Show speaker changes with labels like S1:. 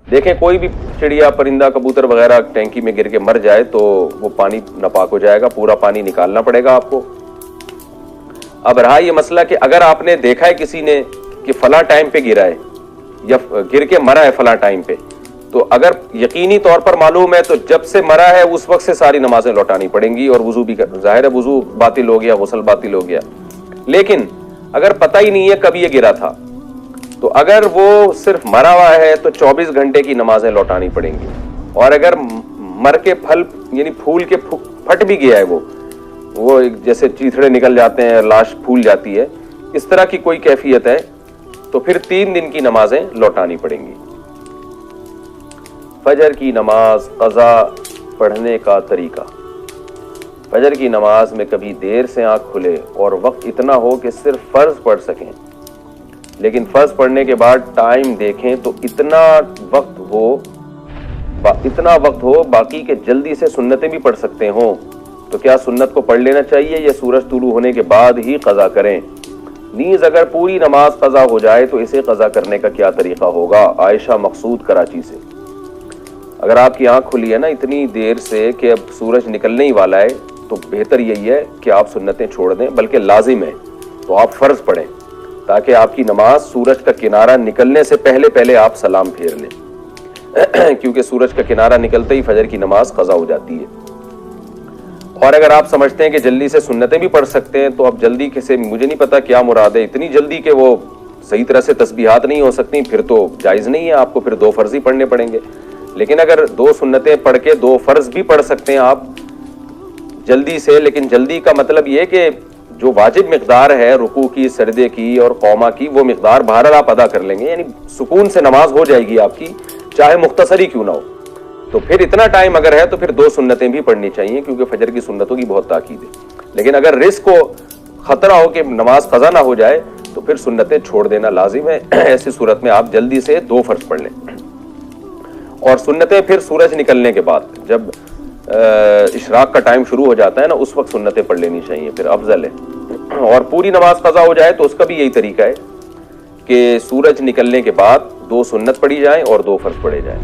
S1: دیکھیں کوئی بھی چڑیا پرندہ کبوتر وغیرہ ٹینکی میں گر کے مر جائے تو وہ پانی ناپاک ہو جائے گا, پورا پانی نکالنا پڑے گا آپ کو. اب رہا یہ مسئلہ کہ اگر آپ نے دیکھا ہے کسی نے کہ فلاں ٹائم پہ گرا ہے یا گر کے مرا ہے فلاں ٹائم پہ, تو اگر یقینی طور پر معلوم ہے تو جب سے مرا ہے اس وقت سے ساری نمازیں لوٹانی پڑیں گی, اور وضو بھی ظاہر ہے وضو باطل ہو گیا, غسل باطل ہو گیا. لیکن اگر پتہ ہی نہیں ہے کب یہ گرا تھا, تو اگر وہ صرف مرا ہوا ہے تو 24 گھنٹے کی نمازیں لوٹانی پڑیں گی. اور اگر مر کے پھل یعنی پھول کے پھٹ بھی گیا ہے وہ جیسے چیتھڑے نکل جاتے ہیں, لاش پھول جاتی ہے, اس طرح کی کوئی کیفیت ہے تو پھر 3 دن کی نمازیں لوٹانی پڑیں گی. فجر کی نماز قضا پڑھنے کا طریقہ. فجر کی نماز میں کبھی دیر سے آنکھ کھلے اور وقت اتنا ہو کہ صرف فرض پڑھ سکیں, لیکن فرض پڑھنے کے بعد ٹائم دیکھیں تو اتنا وقت ہو باقی کہ جلدی سے سنتیں بھی پڑھ سکتے ہوں, تو کیا سنت کو پڑھ لینا چاہیے یا سورج طلوع ہونے کے بعد ہی قضا کریں؟ نیز اگر پوری نماز قضا ہو جائے تو اسے قضا کرنے کا کیا طریقہ ہوگا؟ عائشہ مقصود کراچی سے. اگر آپ کی آنکھ کھلی ہے نا اتنی دیر سے کہ اب سورج نکلنے ہی والا ہے, تو بہتر یہی ہے کہ آپ سنتیں چھوڑ دیں, بلکہ لازم ہے تو آپ فرض پڑھیں تاکہ آپ کی نماز سورج کا کنارہ نکلنے سے پہلے آپ سلام پھیر لیں, کیونکہ سورج کا کنارہ نکلتے ہی فجر کی نماز قضا ہو جاتی ہے. اور اگر آپ سمجھتے ہیں کہ جلدی سے سنتیں بھی پڑھ سکتے ہیں تو اب جلدی سے مجھے نہیں پتا کیا مراد ہے, اتنی جلدی کہ وہ صحیح طرح سے تسبیحات نہیں ہو سکتی, پھر تو جائز نہیں ہے, آپ کو پھر 2 فرض ہی پڑھنے پڑیں گے. لیکن اگر 2 سنتیں پڑھ کے 2 فرض بھی پڑھ سکتے ہیں آپ جلدی سے, لیکن جلدی کا مطلب یہ کہ جو واجب مقدار ہے رکوع کی, سجدے کی اور قوما کی, وہ مقدار بہرحال آپ ادا کر لیں گے, یعنی سکون سے نماز ہو جائے گی آپ کی, چاہے مختصر ہی کیوں نہ ہو. تو پھر اتنا ٹائم اگر ہے تو پھر 2 سنتیں بھی پڑھنی چاہیے, کیونکہ فجر کی سنتوں کی بہت تاکید ہے. لیکن اگر رزق کو خطرہ ہو کہ نماز قضا نہ ہو جائے تو پھر سنتیں چھوڑ دینا لازم ہے. ایسی صورت میں آپ جلدی سے 2 فرض پڑھ لیں, اور سنتیں پھر سورج نکلنے کے بعد جب اشراق کا ٹائم شروع ہو جاتا ہے نا, اس وقت سنتیں پڑھ لینی چاہیے, پھر افضل ہے. اور پوری نماز قضا ہو جائے تو اس کا بھی یہی طریقہ ہے کہ سورج نکلنے کے بعد 2 سنت پڑھی جائیں اور 2 فرض پڑھے جائیں.